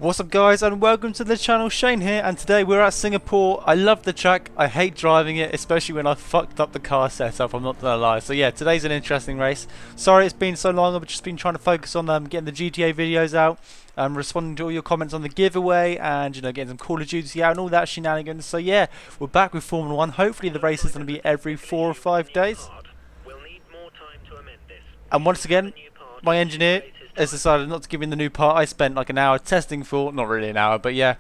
What's up guys, and welcome to the channel. Shane here, and today we're at Singapore. I love the track, I hate driving it, especially when I fucked up the car setup, I'm not gonna lie. So yeah, today's an interesting race. Sorry it's been so long, I've just been trying to focus on getting the GTA videos out, responding to all your comments on the giveaway, and getting some Call of Duty out and all that shenanigans. So yeah, we're back with Formula 1. Hopefully the race is going to be every 4 or 5 days. And once again, my engineer has decided not to give me the new part. I spent like an hour testing for, not really an hour, but yeah,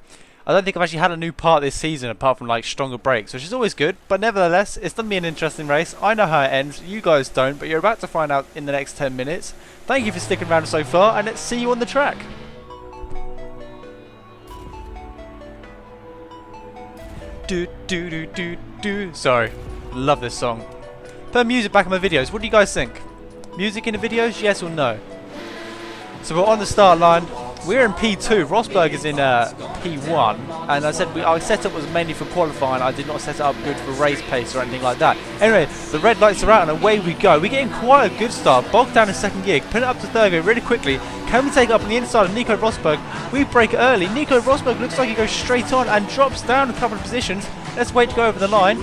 I don't think I've actually had a new part this season apart from like stronger brakes, which is always good. But nevertheless, it's going to be an interesting race. I know how it ends, you guys don't, but you're about to find out in the next 10 minutes. Thank you for sticking around so far, and let's see you on the track. Do do do do do. Sorry, love this song. Put music back in my videos. What do you guys think? Music in the videos, yes or no? So we're on the start line. We're in P2. Rosberg is in P1, and I said our setup was mainly for qualifying. I did not set it up good for race pace or anything like that. Anyway, the red lights are out and away we go. We're getting quite a good start. Bogged down in second gear, put it up to third gear really quickly. Can we take it up on the inside of Nico Rosberg? We break early. Nico Rosberg looks like he goes straight on and drops down a couple of positions. Let's wait to go over the line.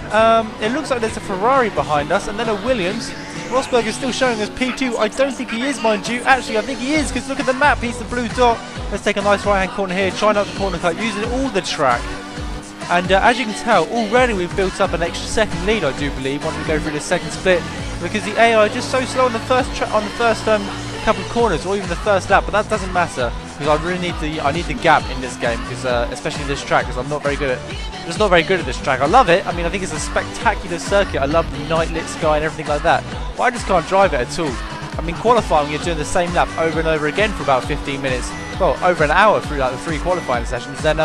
It looks like there's a Ferrari behind us and then a Williams. Rosberg is still showing us P2. I don't think he is, mind you. Actually, I think he is, because look at the map. He's the blue dot. Let's take a nice right-hand corner here. Try not to corner cut, using all the track. And as you can tell, already we've built up an extra second lead, I do believe, once we go through the second split, because the AI is just so slow on the first couple of corners, or even the first lap. But that doesn't matter, because I really need the gap in this game, because especially this track, because I'm not very good at this track. I love it. I mean, I think it's a spectacular circuit. I love the night lit sky and everything like that. But I just can't drive it at all. I mean, qualifying, you're doing the same lap over and over again for about 15 minutes. Well, over an hour through like the 3 qualifying sessions. Then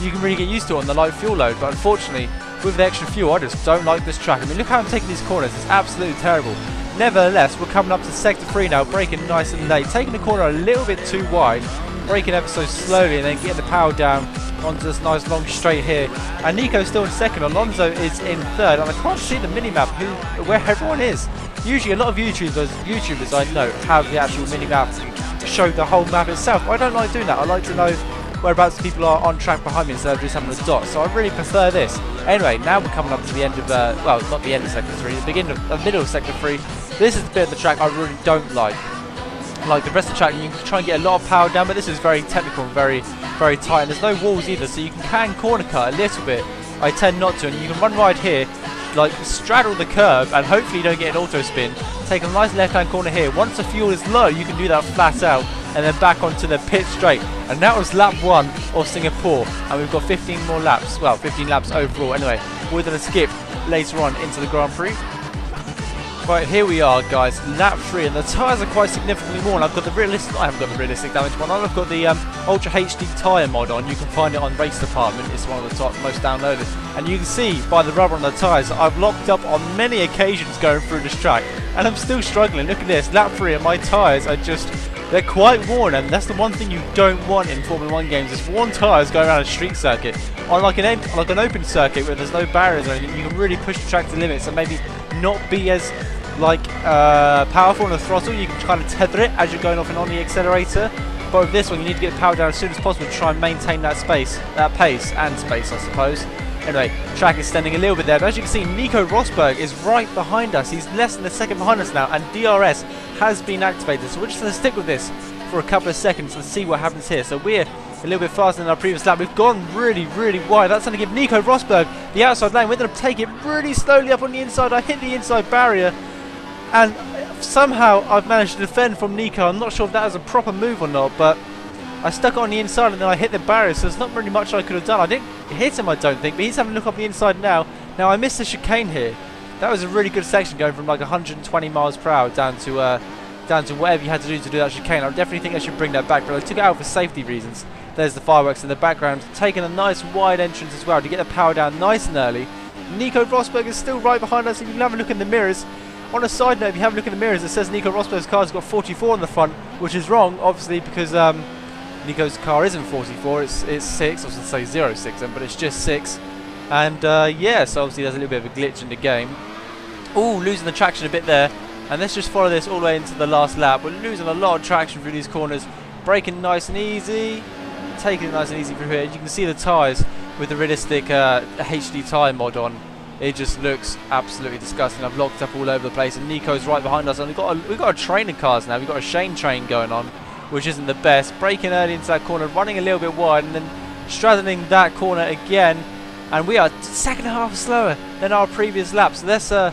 you can really get used to it on the light fuel load. But unfortunately, with the extra fuel, I just don't like this track. I mean, look how I'm taking these corners. It's absolutely terrible. Nevertheless, we're coming up to sector 3 now, braking nice and late, taking the corner a little bit too wide, braking ever so slowly, and then getting the power down onto this nice long straight here. And Nico's still in second, Alonso is in third, and I can't see the mini-map where everyone is. Usually a lot of YouTubers I know have the actual mini-map show the whole map itself. I don't like doing that. I like to know whereabouts people are on track behind me instead of just having a dot. So I really prefer this. Anyway, now we're coming up to the end of, well, not the end of sector 3, the middle of sector 3. This is the bit of the track I really don't like. Like the rest of the track, you can try and get a lot of power down, but this is very technical and very, very tight. And there's no walls either, so you can corner cut a little bit. I tend not to, and you can run right here, like straddle the curb, and hopefully you don't get an auto spin. Take a nice left-hand corner here. Once the fuel is low, you can do that flat out, and then back onto the pit straight. And that was lap 1 of Singapore, and we've got 15 more laps. Well, 15 laps overall. Anyway, we're going to skip later on into the Grand Prix. Right, here we are, guys, lap 3, and the tyres are quite significantly worn. I've got the realistic, I haven't got the realistic damage one on. I've got the Ultra HD tyre mod on. You can find it on Race Department. It's one of the top most downloaded. And you can see by the rubber on the tyres that I've locked up on many occasions going through this track, and I'm still struggling. Look at this, lap 3, and my tyres are just, they're quite worn, and that's the one thing you don't want in Formula 1 games, is worn tyres going around a street circuit. On like an open circuit where there's no barriers or anything, you can really push the track to limits and maybe not be as powerful on the throttle. You can kind of tether it as you're going off and on the accelerator. But with this one, you need to get the power down as soon as possible to try and maintain that pace and space, I suppose. Anyway, track is standing a little bit there, but as you can see, Nico Rosberg is right behind us. He's less than a second behind us now, and DRS has been activated. So we're just going to stick with this for a couple of seconds and see what happens here. So we're a little bit faster than our previous lap. We've gone really, really wide. That's going to give Nico Rosberg the outside lane. We're going to take it really slowly up on the inside. I hit the inside barrier, and somehow I've managed to defend from Nico. I'm not sure if that was a proper move or not, but I stuck it on the inside and then I hit the barrier, so there's not really much I could have done. I didn't hit him, I don't think, but he's having a look up the inside now. Now I missed the chicane here. That was a really good section, going from like 120 miles per hour down to whatever you had to do that chicane. I definitely think I should bring that back, but I took it out for safety reasons. There's the fireworks in the background, taking a nice wide entrance as well to get the power down nice and early. Nico Rosberg is still right behind us. If you can have a look in the mirrors, on a side note, if you have a look in the mirrors, it says Nico Rosberg's car's got 44 on the front, which is wrong, obviously, because Nico's car isn't 44, it's 6. I was going to say 06 then, but it's just 6. And yeah, so obviously there's a little bit of a glitch in the game. Ooh, losing the traction a bit there. And let's just follow this all the way into the last lap. We're losing a lot of traction through these corners. Braking nice and easy. taking it nice and easy through here. You can see the tyres with the realistic HD tyre mod on. It just looks absolutely disgusting. I've locked up all over the place, and Nico's right behind us. And we've got a train of cars now. We've got a Shane train going on, which isn't the best. Braking early into that corner, running a little bit wide, and then straddling that corner again. And we are second half slower than our previous laps. So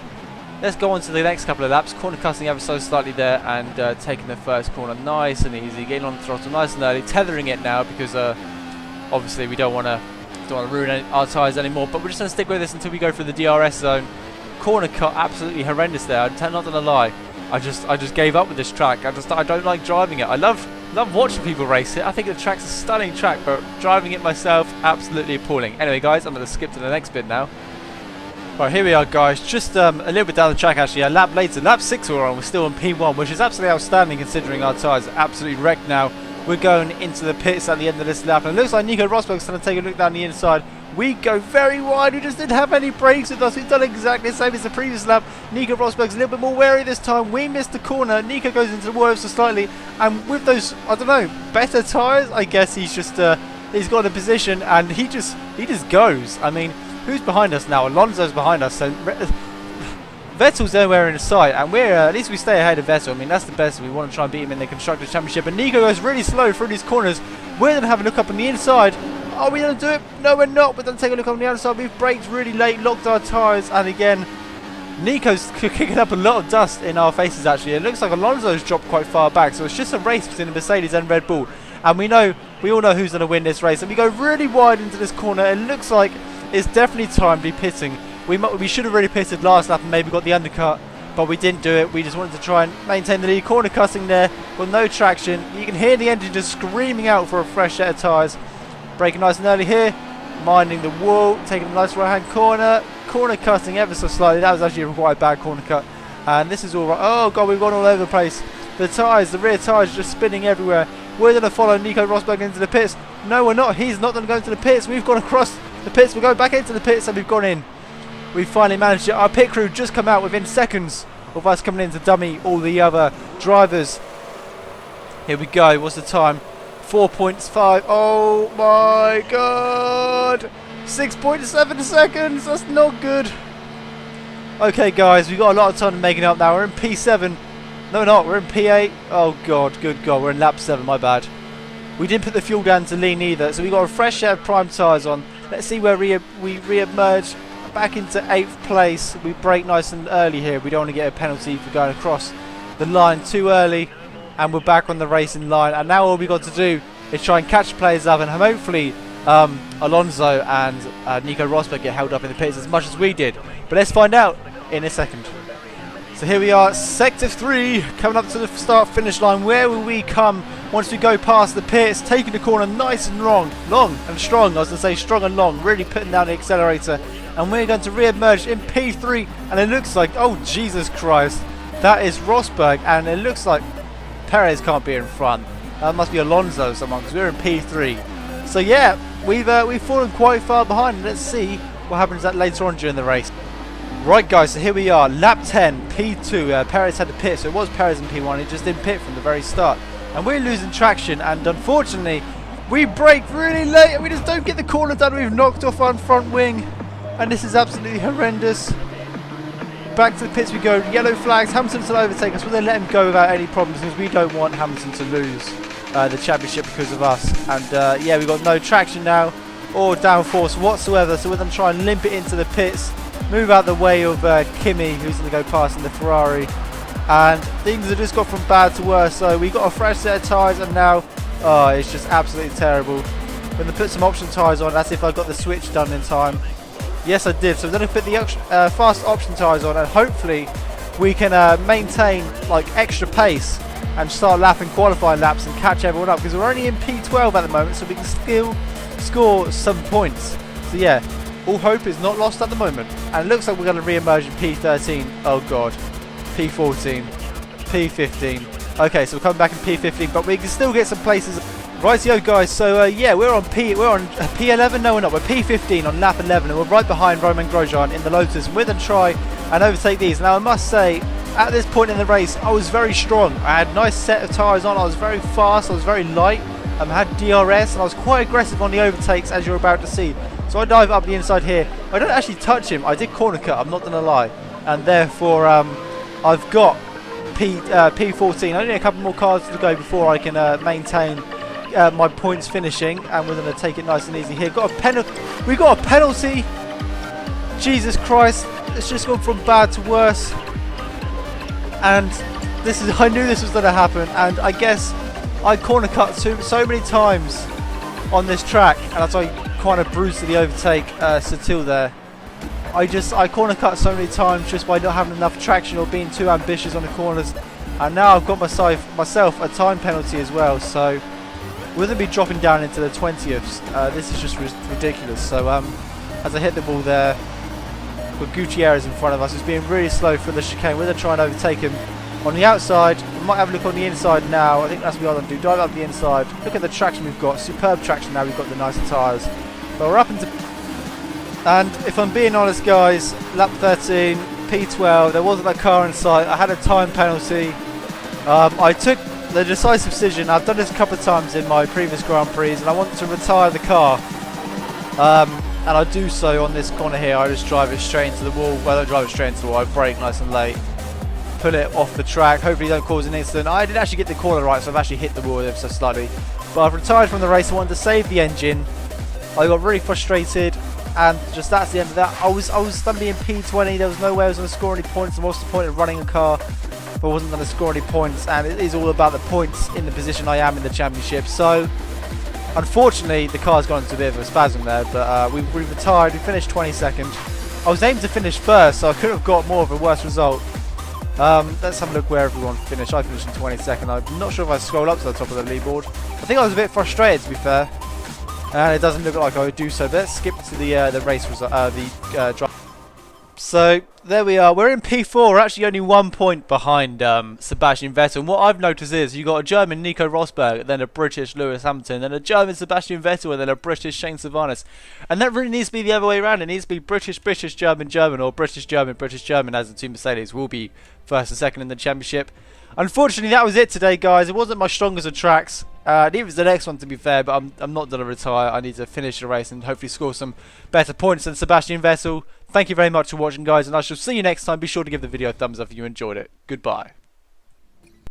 let's go on to the next couple of laps. Corner cutting ever so slightly there, and taking the first corner nice and easy, getting on the throttle nice and early, tethering it now because obviously we don't want to ruin our tyres anymore. But we're just going to stick with this until we go through the DRS zone. Corner cut absolutely horrendous there. I'm not going to lie. I just gave up with this track. I don't like driving it. I love watching people race it. I think the track's a stunning track, but driving it myself, absolutely appalling. Anyway, guys, I'm going to skip to the next bit now. Right, here we are, guys. Just a little bit down the track, actually. A lap later, lap 6 we're on. We're still on P1, which is absolutely outstanding considering our tyres are absolutely wrecked now. We're going into the pits at the end of this lap, and it looks like Nico Rosberg's going to take a look down the inside. We go very wide. We just didn't have any brakes with us. We've done exactly the same as the previous lap. Nico Rosberg's a little bit more wary this time. We missed the corner. Nico goes into the wall so slightly, and with those, I don't know, better tyres, I guess he's just he's got a position, and he just goes. I mean, who's behind us now? Alonso's behind us, so Vettel's nowhere in sight, and we're at least we stay ahead of Vettel. I mean, that's the best. We want to try and beat him in the Constructors' Championship. And Nico goes really slow through these corners. We're going to have a look up on the inside. Are we going to do it? No, we're not. We're going to take a look on the other side. We've braked really late, locked our tyres, and again, Nico's kicking up a lot of dust in our faces, actually. It looks like Alonso's dropped quite far back, so it's just a race between the Mercedes and Red Bull. And we all know who's going to win this race. And we go really wide into this corner. It looks like it's definitely time to be pitting. We should have really pitted last lap and maybe got the undercut, but we didn't do it. We just wanted to try and maintain the lead. Corner cutting there with no traction. You can hear the engine just screaming out for a fresh set of tyres. Braking nice and early here, minding the wall, taking a nice right hand corner. Corner cutting ever so slightly. That was actually a quite bad corner cut. And this is all right. Oh god, we've gone all over the place. The tyres, the rear tyres just spinning everywhere. We're going to follow Nico Rosberg into the pits. No, we're not. He's not going to go into the pits. We've gone across the pits. We're going back into the pits, and we've gone in. We finally managed it. Our pit crew just come out within seconds of us coming in to dummy all the other drivers. Here we go. What's the time? 4.5. Oh my god. 6.7 seconds. That's not good. Okay, guys. We've got a lot of time making up now. We're in P7. No, we're not. We're in P8. Oh god. Good god. We're in lap 7. My bad. We didn't put the fuel down to lean either. So we got a fresh set of prime tyres on. Let's see where we re-emerge. Back into 8th place. We brake nice and early here. We don't want to get a penalty for going across the line too early, and we're back on the racing line. And now all we've got to do is try and catch players up, and hopefully Alonso and Nico Rosberg get held up in the pits as much as we did. But let's find out in a second. So here we are, sector 3, coming up to the start finish line. Where will we come once we go past the pits, taking the corner nice and long and strong? I was going to say strong and long, really putting down the accelerator. And we're going to re-emerge in P3, and it looks like, oh Jesus Christ, that is Rosberg, and it looks like Perez can't be in front. That must be Alonso or someone, because we're in P3. So yeah, we've fallen quite far behind. Let's see what happens later on during the race. Right guys, so here we are, lap 10, P2. Perez had to pit, so it was Perez in P1. He just didn't pit from the very start, and we're losing traction, and unfortunately we brake really late and we just don't get the corner done. We've knocked off our front wing. And this is absolutely horrendous. Back to the pits we go. Yellow flags. Hamilton's will overtake us. We're going to let him go without any problems because we don't want Hamilton to lose the championship because of us. And yeah, we've got no traction now or downforce whatsoever. So we're going to try and limp it into the pits. Move out the way of Kimi, who's going to go past in the Ferrari. And things have just got from bad to worse. So we got a fresh set of tyres, and now it's just absolutely terrible. We're going to put some option tyres on. That's if I got the switch done in time. Yes, I did. So we're going to put the fast option tyres on, and hopefully we can maintain like extra pace and start lapping qualifying laps and catch everyone up, because we're only in P12 at the moment, so we can still score some points. So yeah, all hope is not lost at the moment. And it looks like we're going to re-emerge in P13. Oh god. P14. P15. Okay, so we're coming back in P15, but we can still get some places. Rightio guys, so yeah, we're on P11. No, we're not. We're P15 on lap 11, and we're right behind Romain Grosjean in the Lotus, and we're going to try and overtake these. Now I must say, at this point in the race, I was very strong. I had a nice set of tyres on. I was very fast. I was very light. had DRS, and I was quite aggressive on the overtakes, as you're about to see. So I dive up the inside here. I don't actually touch him. I did corner cut, I'm not going to lie. And therefore, I've got P14. Only a couple more cars to go before I can maintain my points finishing, and we're going to take it nice and easy here. We got a penalty. Jesus Christ, it's just gone from bad to worse. And I knew this was going to happen, and I guess I corner cut so many times on this track, and that's why I kind of bruised to the overtake Satil there. I corner cut so many times just by not having enough traction or being too ambitious on the corners, and now I've got myself a time penalty as well, so we're going to be dropping down into the 20th. This is just ridiculous. So as I hit the wall there, with Gutierrez in front of us, he's being really slow for the chicane. We're going to try and overtake him on the outside. We might have a look on the inside now. I think that's what we're going to do. Dive up the inside. Look at the traction we've got. Superb traction now. We've got the nicer tyres. But we're up into... And if I'm being honest, guys, lap 13, P12, there wasn't a car in sight. I had a time penalty. I took the decisive decision. I've done this a couple of times in my previous Grand Prix, and I want to retire the car. And I do so on this corner here. I just drive it straight into the wall. Well, I don't drive it straight into the wall. I brake nice and late. Pull it off the track. Hopefully don't cause an incident. I didn't actually get the corner right, so I've actually hit the wall ever so slightly. But I've retired from the race. I wanted to save the engine. I got really frustrated, and just that's the end of that. I was going to be in P20. There was no way I was going to score any points. And what's the point of running a car if I wasn't going to score any points? And it is all about the points in the position I am in the championship. So unfortunately, the car's gone into a bit of a spasm there, but we retired. We finished 22nd. I was aiming to finish first, so I could have got more of a worse result. Let's have a look where everyone finished. I finished in 22nd. I'm not sure if I scroll up to the top of the leaderboard. I think I was a bit frustrated, to be fair, and it doesn't look like I would do so. But let's skip to the race result, drive. So there we are. We're in P4. We're actually only 1 point behind Sebastian Vettel. And what I've noticed is you got a German Nico Rosberg, then a British Lewis Hamilton, then a German Sebastian Vettel, and then a British Shane Savanis. And that really needs to be the other way around. It needs to be British, German, German, or British, German, as the two Mercedes will be first and second in the championship. Unfortunately, that was it today, guys. It wasn't my strongest of tracks. Neither was the next one, to be fair, but I'm not going to retire. I need to finish the race and hopefully score some better points than Sebastian Vettel. Thank you very much for watching, guys, and I shall see you next time. Be sure to give the video a thumbs up if you enjoyed it. Goodbye.